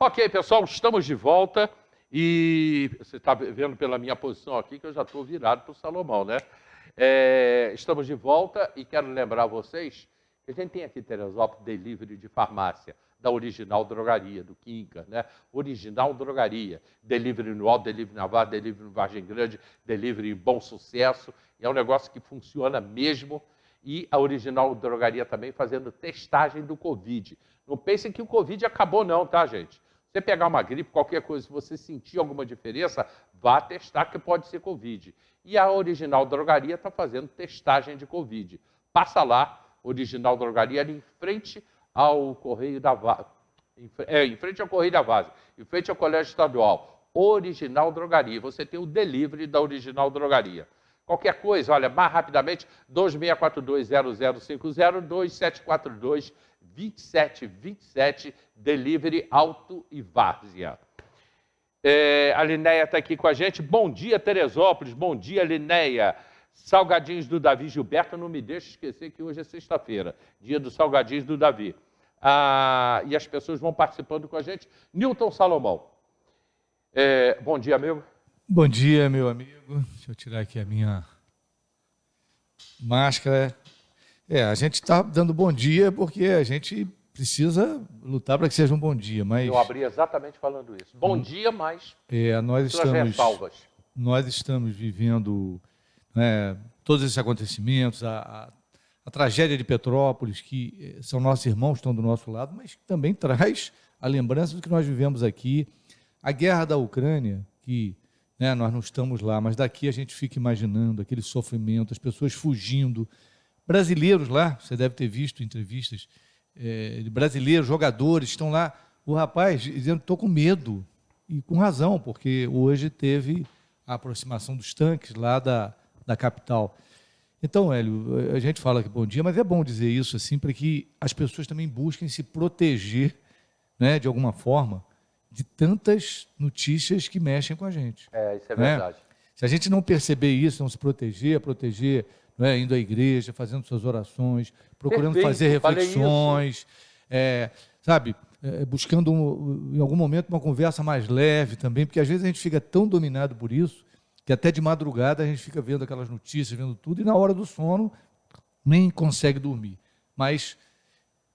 Ok, pessoal, estamos de volta e você está vendo pela minha posição aqui que eu já estou virado para o Salomão, né? Estamos de volta e quero lembrar vocês que a gente tem aqui em Teresópolis delivery de farmácia, da Original Drogaria, do Quinca, né? Original Drogaria, delivery no Alto, delivery na Vaz, delivery no Vargem Grande, delivery em Bom Sucesso, é um negócio que funciona mesmo. E a Original Drogaria também fazendo testagem do Covid. Não pensem que o Covid acabou não, tá, gente? Você pegar uma gripe, qualquer coisa, se você sentir alguma diferença, vá testar que pode ser Covid. E a Original Drogaria está fazendo testagem de Covid. Passa lá, Original Drogaria, ali em frente ao Correio da Vaz. Em frente ao Correio da Vaz, em frente ao Colégio Estadual. Original Drogaria. Você tem o delivery da Original Drogaria. Qualquer coisa, olha, mais rapidamente, 2642-0050, 2727, delivery Alto e Várzea. A Linéia está aqui com a gente. Bom dia, Teresópolis. Bom dia, Linéia. Salgadinhos do Davi Gilberto, não me deixe esquecer que hoje é sexta-feira, dia dos Salgadinhos do Davi. E as pessoas vão participando com a gente. Newton Salomão. Bom dia, amigo. Bom dia, meu amigo. Deixa eu tirar aqui a minha máscara. A gente está dando bom dia porque a gente precisa lutar para que seja um bom dia, mas... Eu abri exatamente falando isso. Bom dia, mas nós estamos vivendo todos esses acontecimentos, a tragédia de Petrópolis, que são nossos irmãos, estão do nosso lado, mas que também traz a lembrança do que nós vivemos aqui. A guerra da Ucrânia, que nós não estamos lá, mas daqui a gente fica imaginando aquele sofrimento, as pessoas fugindo, brasileiros lá, você deve ter visto entrevistas de brasileiros, jogadores, estão lá, o rapaz dizendo, estou com medo, e com razão, porque hoje teve a aproximação dos tanques lá da capital. Então, Hélio, a gente fala que bom dia, mas é bom dizer isso assim, para que as pessoas também busquem se proteger, de alguma forma, de tantas notícias que mexem com a gente. Isso é verdade. Se a gente não perceber isso, não se proteger, indo à igreja, fazendo suas orações, procurando fazer reflexões, buscando em algum momento uma conversa mais leve também, porque às vezes a gente fica tão dominado por isso, que até de madrugada a gente fica vendo aquelas notícias, vendo tudo, e na hora do sono nem consegue dormir. Mas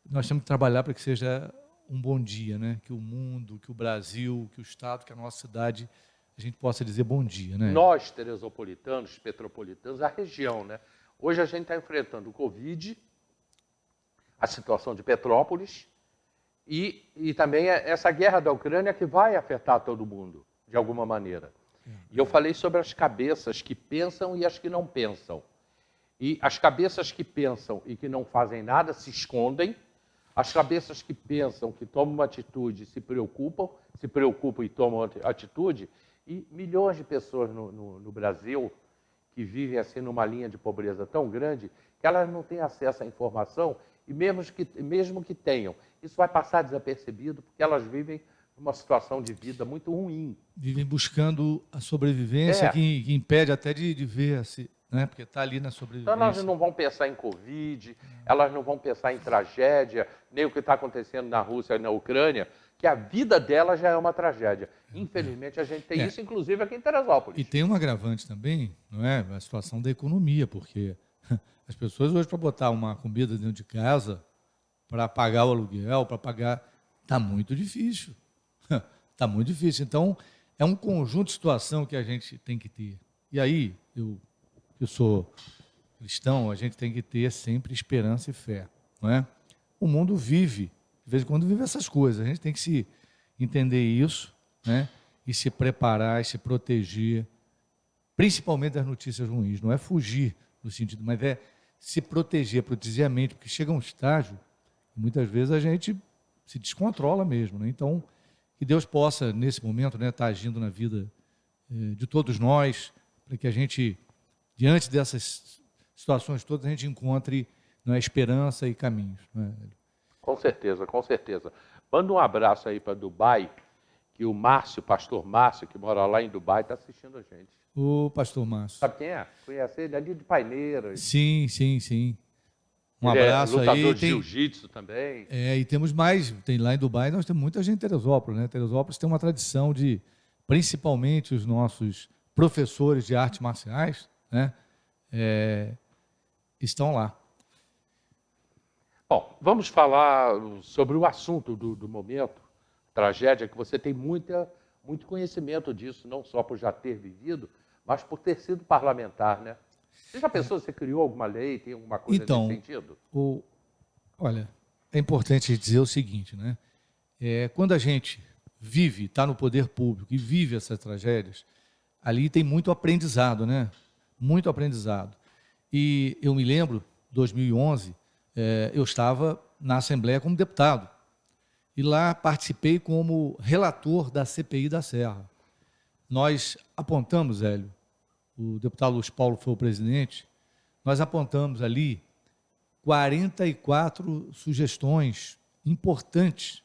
nós temos que trabalhar para que seja um bom dia, que o mundo, que o Brasil, que o Estado, que a nossa cidade, a gente possa dizer bom dia. Nós, teresopolitanos, petropolitanos, a região, Hoje a gente está enfrentando o Covid, a situação de Petrópolis e também essa guerra da Ucrânia que vai afetar todo mundo, de alguma maneira. E eu falei sobre as cabeças que pensam e as que não pensam. E as cabeças que pensam e que não fazem nada se escondem. As cabeças que pensam, que tomam uma atitude, se preocupam e tomam atitude. E milhões de pessoas no Brasil que vivem assim numa linha de pobreza tão grande que elas não têm acesso à informação e mesmo que tenham, isso vai passar desapercebido porque elas vivem numa situação de vida muito ruim. Vivem buscando a sobrevivência que impede até de ver assim. Porque está ali na sobrevivência. Então, elas não vão pensar em Covid, elas não vão pensar em tragédia, nem o que está acontecendo na Rússia e na Ucrânia, que a vida delas já é uma tragédia. Infelizmente, a gente tem isso, inclusive, aqui em Teresópolis. E tem um agravante também, a situação da economia, porque as pessoas hoje, para botar uma comida dentro de casa, para pagar o aluguel, para pagar, está muito difícil. Está muito difícil. Então, é um conjunto de situação que a gente tem que ter. E aí, eu sou cristão, a gente tem que ter sempre esperança e fé, O mundo vive, de vez em quando vive essas coisas, a gente tem que se entender isso, e se preparar, e se proteger, principalmente das notícias ruins, não é fugir no sentido, mas é se proteger a mente, porque chega um estágio, e muitas vezes a gente se descontrola mesmo, Então, que Deus possa, nesse momento, estar agindo na vida de todos nós, para que a gente, diante dessas situações todas, a gente encontre esperança e caminhos. Com certeza, com certeza. Manda um abraço aí para Dubai, que o Márcio, pastor Márcio, que mora lá em Dubai, está assistindo a gente. O pastor Márcio. Sabe quem é? Conhece ele ali de Paineiras. Sim. Um Ele abraço é lutador aí. de jiu-jitsu também. E temos mais, tem lá em Dubai, nós temos muita gente em Teresópolis, né? Teresópolis tem uma tradição de, principalmente os nossos professores de artes marciais, né? Estão lá. Bom, vamos falar sobre o assunto do momento, tragédia, que você tem muito conhecimento disso, não só por já ter vivido, mas por ter sido parlamentar, né? Você já pensou, você criou alguma lei, tem alguma coisa nesse sentido? Olha, é importante dizer o seguinte, né? Quando a gente vive, está no poder público e vive essas tragédias, ali tem muito aprendizado, né? Muito aprendizado. E eu me lembro, 2011, eu estava na Assembleia como deputado. E lá participei como relator da CPI da Serra. Nós apontamos, Hélio, o deputado Luiz Paulo foi o presidente, nós apontamos ali 44 sugestões importantes,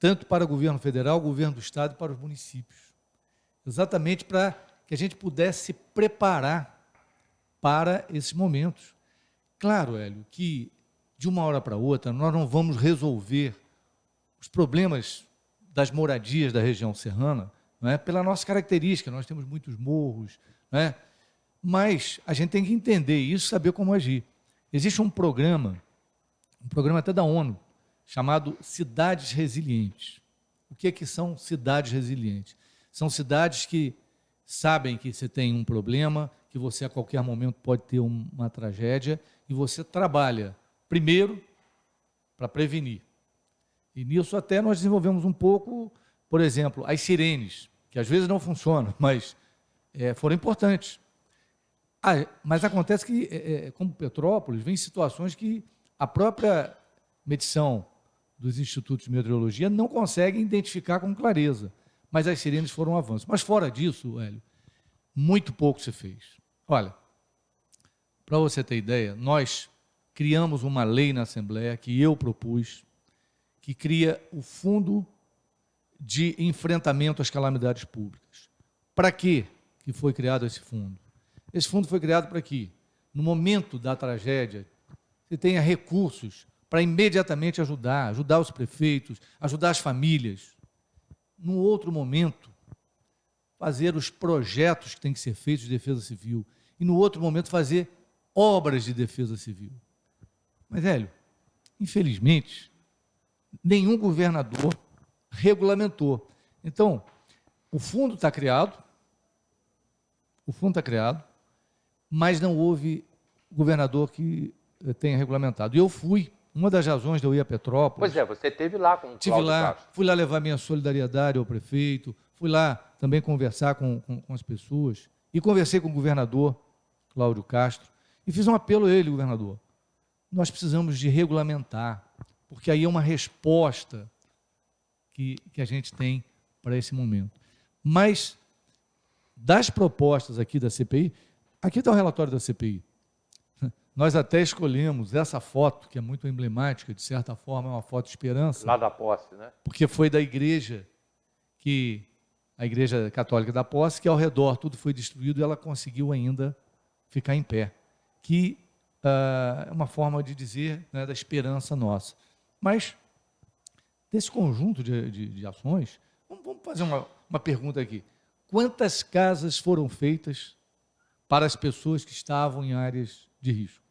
tanto para o governo federal, o governo do estado e para os municípios. Exatamente para que a gente pudesse se preparar para esses momentos. Claro, Hélio, que de uma hora para outra nós não vamos resolver os problemas das moradias da região serrana, não é? Pela nossa característica, nós temos muitos morros, não é? Mas a gente tem que entender isso e saber como agir. Existe um programa até da ONU, chamado Cidades Resilientes. O que são cidades resilientes? São cidades que sabem que você tem um problema, que você a qualquer momento pode ter uma tragédia, e você trabalha, primeiro, para prevenir. E nisso até nós desenvolvemos um pouco, por exemplo, as sirenes, que às vezes não funcionam, mas foram importantes. Mas acontece que, como Petrópolis, vem situações que a própria medição dos institutos de meteorologia não consegue identificar com clareza. Mas as sirenes foram um avanço. Mas fora disso, Hélio, muito pouco se fez. Olha, para você ter ideia, nós criamos uma lei na Assembleia, que eu propus, que cria o Fundo de Enfrentamento às Calamidades Públicas. Para quê que foi criado esse fundo? Esse fundo foi criado para que, no momento da tragédia, você tenha recursos para imediatamente ajudar os prefeitos, ajudar as famílias. No outro momento, fazer os projetos que têm que ser feitos de defesa civil. E no outro momento, fazer obras de defesa civil. Mas, velho, infelizmente, nenhum governador regulamentou. Então, o fundo está criado, mas não houve governador que tenha regulamentado. E eu fui, uma das razões de eu ir a Petrópolis... Pois é, você esteve lá com o Cláudio Castro. Fui lá levar minha solidariedade ao prefeito, fui lá também conversar com as pessoas, e conversei com o governador Cláudio Castro, e fiz um apelo a ele, governador. Nós precisamos de regulamentar, porque aí é uma resposta que a gente tem para esse momento. Mas, das propostas aqui da CPI, aqui está o relatório da CPI. Nós até escolhemos essa foto, que é muito emblemática, de certa forma, é uma foto de esperança. Lá da posse, né? Porque foi da igreja, a igreja católica da posse, que ao redor tudo foi destruído e ela conseguiu ainda ficar em pé. Que é uma forma de dizer, né, da esperança nossa. Mas, desse conjunto de ações, vamos fazer uma pergunta aqui. Quantas casas foram feitas para as pessoas que estavam em áreas de risco?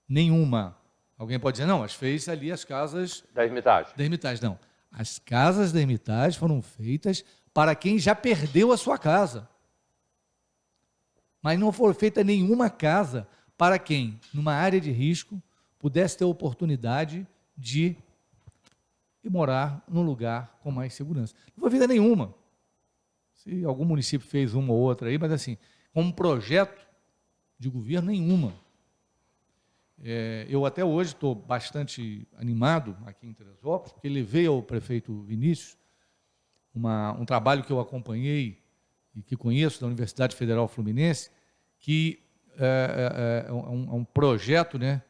Nenhuma. Alguém pode dizer, não, mas fez ali as casas... Da Hermitage. Da Hermitage, não. As casas da Hermitage foram feitas para quem já perdeu a sua casa. Mas não foi feita nenhuma casa para quem, numa área de risco, pudesse ter a oportunidade de ir morar num lugar com mais segurança. Não foi feita nenhuma. Se algum município fez uma ou outra aí, mas assim, como projeto de governo, nenhuma. Eu até hoje estou bastante animado aqui em Teresópolis, porque levei ao prefeito Vinícius um trabalho que eu acompanhei e que conheço da Universidade Federal Fluminense, que é um projeto, né,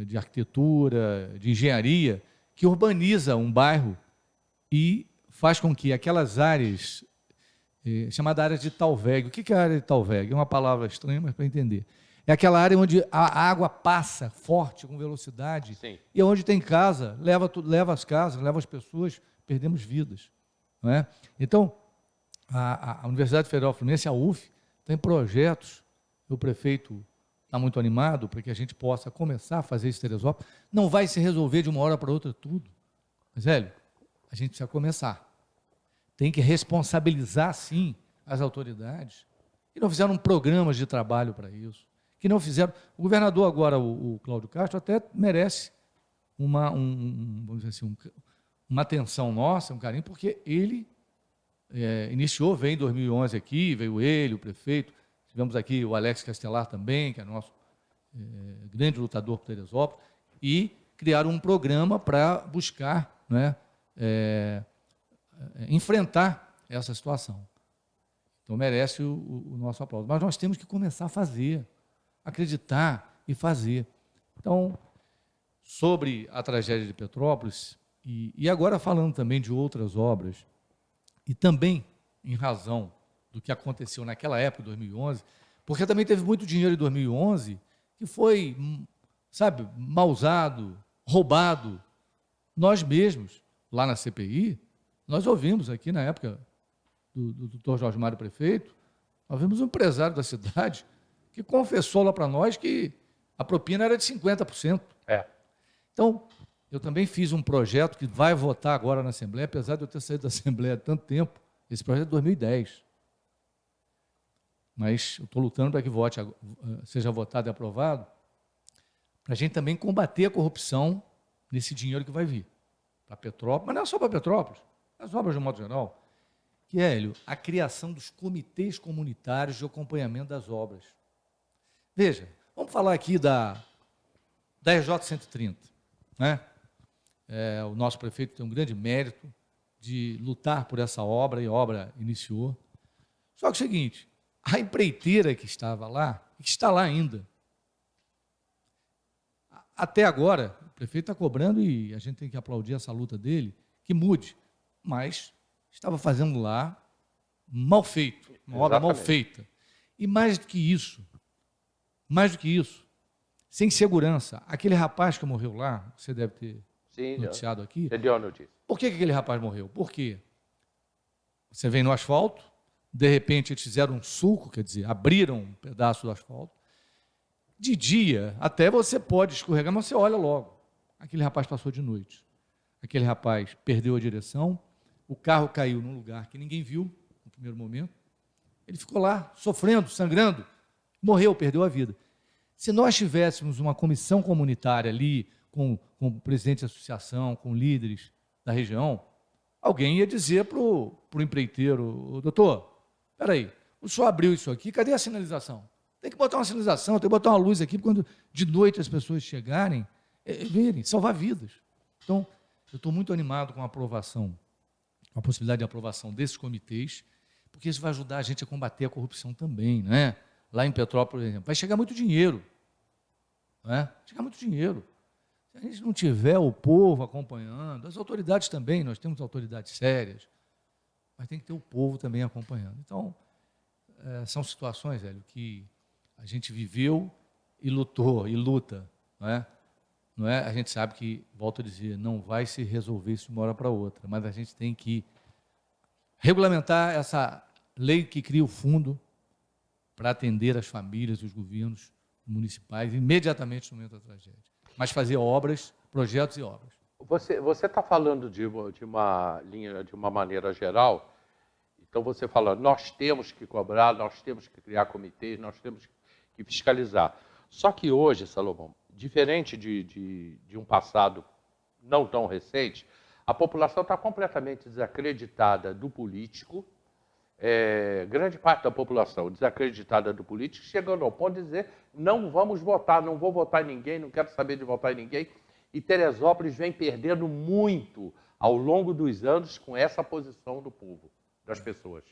de arquitetura, de engenharia, que urbaniza um bairro e faz com que aquelas áreas, chamada área de Talveg. O que é a área de Talveg? É uma palavra estranha, mas para entender. É aquela área onde a água passa forte, com velocidade. Sim. E onde tem casa, leva as casas, leva as pessoas, perdemos vidas. Não é? Então, a Universidade Federal Fluminense, a UF, tem projetos. O prefeito está muito animado para que a gente possa começar a fazer esse Teresópolis. Não vai se resolver de uma hora para outra tudo. Mas, Hélio, a gente precisa começar. Tem que responsabilizar, sim, as autoridades que não fizeram programas de trabalho para isso, que não fizeram... O governador agora, o Cláudio Castro, até merece vamos dizer assim, uma atenção nossa, um carinho, porque ele iniciou, veio em 2011 aqui, veio ele, o prefeito, tivemos aqui o Alex Castelar também, que é nosso grande lutador por Teresópolis, e criaram um programa para buscar, né, enfrentar essa situação. Então, merece o nosso aplauso. Mas nós temos que começar a fazer, acreditar e fazer. Então, sobre a tragédia de Petrópolis, e agora falando também de outras obras, e também em razão do que aconteceu naquela época, 2011, porque também teve muito dinheiro em 2011 que foi, sabe, mal usado, roubado. Nós mesmos, lá na CPI, nós ouvimos aqui na época do doutor Jorge Mário Prefeito, nós vimos um empresário da cidade que confessou lá para nós que a propina era de 50%. Então, eu também fiz um projeto que vai votar agora na Assembleia, apesar de eu ter saído da Assembleia há tanto tempo, esse projeto é de 2010. Mas eu estou lutando para que seja votado e aprovado, para a gente também combater a corrupção nesse dinheiro que vai vir para Petrópolis, mas não é só para Petrópolis, as obras de um modo geral, que é, Hélio, a criação dos comitês comunitários de acompanhamento das obras. Veja, vamos falar aqui da RJ 130, né? O nosso prefeito tem um grande mérito de lutar por essa obra, e a obra iniciou. Só que é o seguinte, a empreiteira que estava lá, e que está lá ainda, até agora, o prefeito está cobrando, e a gente tem que aplaudir essa luta dele, que mude, mas estava fazendo lá mal feito, uma obra mal feita. E mais do que isso, sem segurança, aquele rapaz que morreu lá, você deve ter noticiado aqui. Por que aquele rapaz morreu? Porque você vem no asfalto, de repente eles fizeram um sulco, quer dizer, abriram um pedaço do asfalto. De dia, até você pode escorregar, mas você olha logo. Aquele rapaz passou de noite. Aquele rapaz perdeu a direção, o carro caiu num lugar que ninguém viu no primeiro momento. Ele ficou lá, sofrendo, sangrando, morreu, perdeu a vida. Se nós tivéssemos uma comissão comunitária ali, com o presidente da associação, com líderes da região, alguém ia dizer para o empreiteiro, doutor, espera aí, o senhor abriu isso aqui, cadê a sinalização? Tem que botar uma sinalização, tem que botar uma luz aqui, quando de noite as pessoas chegarem, verem, salvar vidas. Então, eu estou muito animado com a aprovação, com a possibilidade de aprovação desses comitês, porque isso vai ajudar a gente a combater a corrupção também, né? Lá em Petrópolis, por exemplo, vai chegar muito dinheiro, né? Chegar muito dinheiro. Se a gente não tiver o povo acompanhando, as autoridades também, nós temos autoridades sérias, mas tem que ter o povo também acompanhando. Então, são situações, velho, que a gente viveu e lutou, e luta, não é? Não é? A gente sabe que, volto a dizer, não vai se resolver isso de uma hora para outra, mas a gente tem que regulamentar essa lei que cria o fundo para atender as famílias, os governos municipais, imediatamente no momento da tragédia. Mas fazer obras, projetos e obras. Você está falando de uma linha, de uma maneira geral, então você fala, nós temos que cobrar, nós temos que criar comitês, nós temos que fiscalizar. Só que hoje, Salomão, diferente de um passado não tão recente, a população está completamente desacreditada do político, grande parte da população desacreditada do político, chegando ao ponto de dizer, não vamos votar, não vou votar em ninguém, não quero saber de votar em ninguém. E Teresópolis vem perdendo muito ao longo dos anos com essa posição do povo, das pessoas.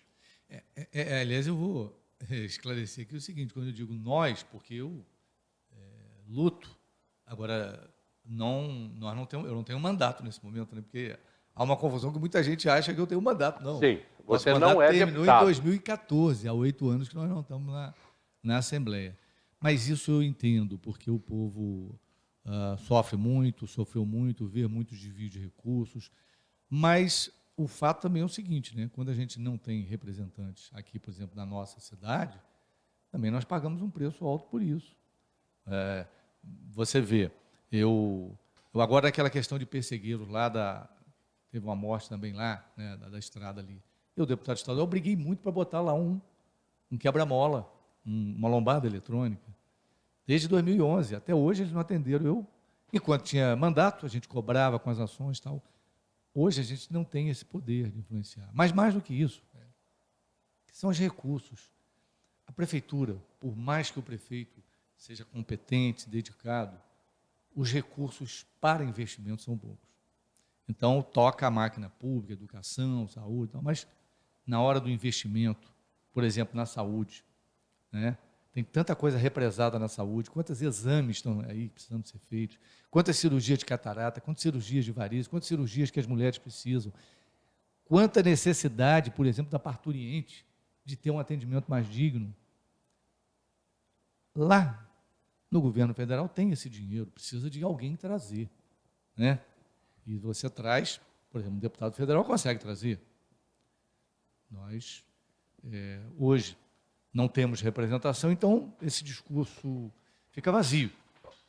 Aliás, eu vou esclarecer aqui o seguinte, quando eu digo nós, porque eu luto, agora, eu não tenho mandato nesse momento, né? Porque há uma confusão que muita gente acha que eu tenho mandato, não. Sim, você Nosso não mandato é terminou deputado. em 2014, há 8 anos que nós não estamos na Assembleia. Mas isso eu entendo, porque o povo sofreu muito, vê muitos desvios de recursos. Mas o fato também é o seguinte, né? Quando a gente não tem representantes aqui, por exemplo, na nossa cidade, também nós pagamos um preço alto por isso. Você vê, eu agora aquela questão de persegueiros lá teve uma morte também lá, né, da estrada ali. Eu, deputado estadual, eu briguei muito para botar lá um quebra-mola, uma lombada eletrônica. Desde 2011, até hoje eles não atenderam. Enquanto tinha mandato, a gente cobrava com as ações e tal. Hoje a gente não tem esse poder de influenciar. Mas mais do que isso, que são os recursos. A prefeitura, por mais que o prefeito seja competente, dedicado, os recursos para investimento são poucos. Então, toca a máquina pública, educação, saúde, mas na hora do investimento, por exemplo, na saúde, né? Tem tanta coisa represada na saúde, quantos exames estão aí precisando ser feitos, quantas cirurgias de catarata, quantas cirurgias de varizes, quantas cirurgias que as mulheres precisam, quanta necessidade, por exemplo, da parturiente de ter um atendimento mais digno. Lá no governo federal tem esse dinheiro, precisa de alguém trazer, né? E você traz, por exemplo, um deputado federal consegue trazer. Nós, hoje, não temos representação, então esse discurso fica vazio.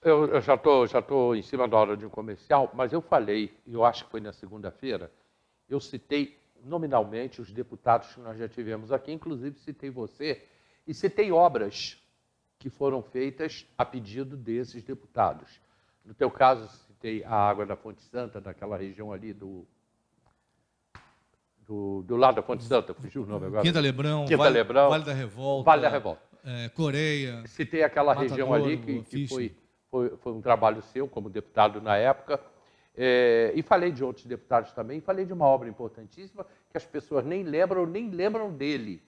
Eu já tô em cima da hora de um comercial, mas eu falei, eu acho que foi na segunda-feira, eu citei nominalmente os deputados que nós já tivemos aqui, inclusive citei você, e citei obras que foram feitas a pedido desses deputados. No teu caso, citei a água da Fonte Santa, daquela região ali do lado da Fonte Santa, fugiu o nome agora. Quinta Lebrão, Vale da Revolta. Vale da Revolta. Coreia. Citei aquela região ali que foi um trabalho seu como deputado na época. E falei de outros deputados também, falei de uma obra importantíssima que as pessoas nem lembram dele,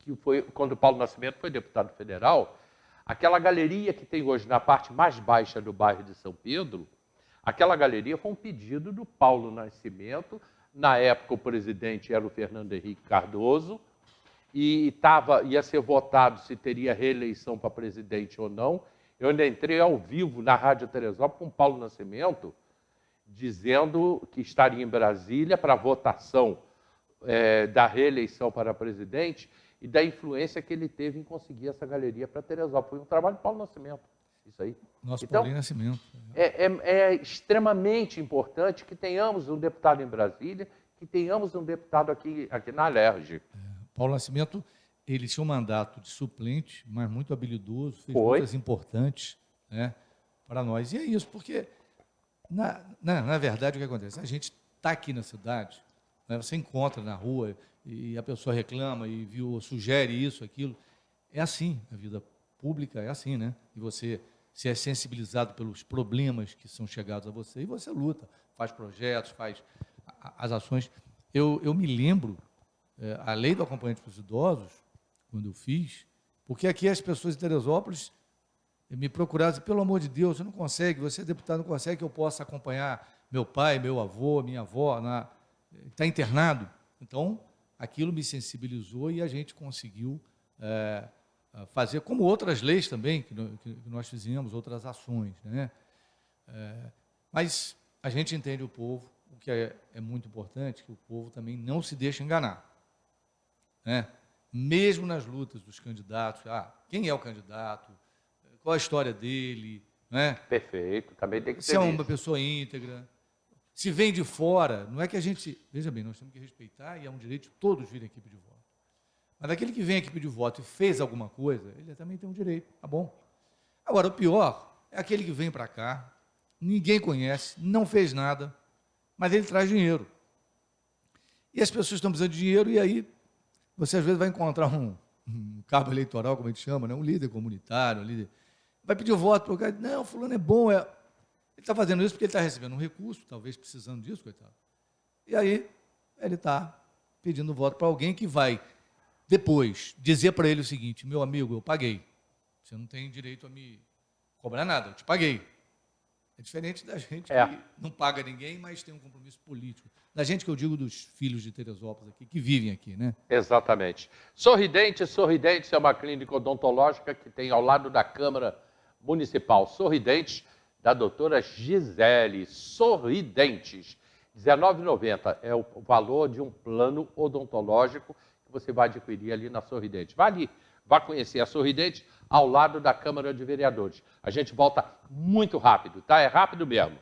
que foi quando o Paulo Nascimento foi deputado federal. Aquela galeria que tem hoje na parte mais baixa do bairro de São Pedro, aquela galeria foi um pedido do Paulo Nascimento. Na época, o presidente era o Fernando Henrique Cardoso, e ia ser votado se teria reeleição para presidente ou não. Eu ainda entrei ao vivo na Rádio Teresópolis com o Paulo Nascimento, dizendo que estaria em Brasília para a votação da reeleição para presidente e da influência que ele teve em conseguir essa galeria para Teresópolis. Foi um trabalho de Paulo Nascimento, isso aí. Nosso então, Paulo Nascimento. É extremamente importante que tenhamos um deputado em Brasília, que tenhamos um deputado aqui na Alerj. Paulo Nascimento, ele tinha um mandato de suplente, mas muito habilidoso, fez coisas importantes, né, para nós. E é isso, porque, na verdade, o que acontece? A gente está aqui na cidade, né, você encontra na rua e a pessoa reclama e sugere isso, aquilo. É assim, a vida pública é assim, né? E você se é sensibilizado pelos problemas que são chegados a você e você luta, faz projetos, faz as ações. Eu me lembro, a lei do acompanhante para os idosos, quando eu fiz, porque aqui as pessoas de Teresópolis me procuraram, pelo amor de Deus, você não consegue, você é deputado, não consegue que eu possa acompanhar meu pai, meu avô, minha avó, está internado. Então, aquilo me sensibilizou e a gente conseguiu fazer, como outras leis também que nós fizemos, outras ações, né? Mas a gente entende o povo, o que é muito importante, que o povo também não se deixa enganar, né? Mesmo nas lutas dos candidatos, quem é o candidato, qual a história dele, né? Perfeito, também tem que ser se é uma pessoa íntegra, se vem de fora, não é que a gente... Veja bem, nós temos que respeitar e é um direito de todos virem aqui pedir voto. Mas aquele que vem aqui pedir voto e fez alguma coisa, ele também tem um direito, tá bom? Agora, o pior é aquele que vem para cá, ninguém conhece, não fez nada, mas ele traz dinheiro. E as pessoas estão precisando de dinheiro e aí você às vezes vai encontrar um cabo eleitoral, como a gente chama, né? Um líder comunitário, um líder... vai pedir o voto para o cara, não, fulano é bom, ele está fazendo isso porque ele está recebendo um recurso, talvez precisando disso, coitado. E aí ele está pedindo voto para alguém que vai depois dizer para ele o seguinte: meu amigo, eu paguei, você não tem direito a me cobrar nada, eu te paguei. É diferente da gente É. que não paga ninguém, mas tem um compromisso político. Da gente que eu digo dos filhos de Teresópolis aqui, que vivem aqui, né? Exatamente. Sorridentes é uma clínica odontológica que tem ao lado da Câmara Municipal. Sorridentes, da doutora Gisele. Sorridentes. R$19,90 é o valor de um plano odontológico que você vai adquirir ali na Sorridentes. Vá ali, vá conhecer a Sorridentes ao lado da Câmara de Vereadores. A gente volta muito rápido, tá? É rápido mesmo.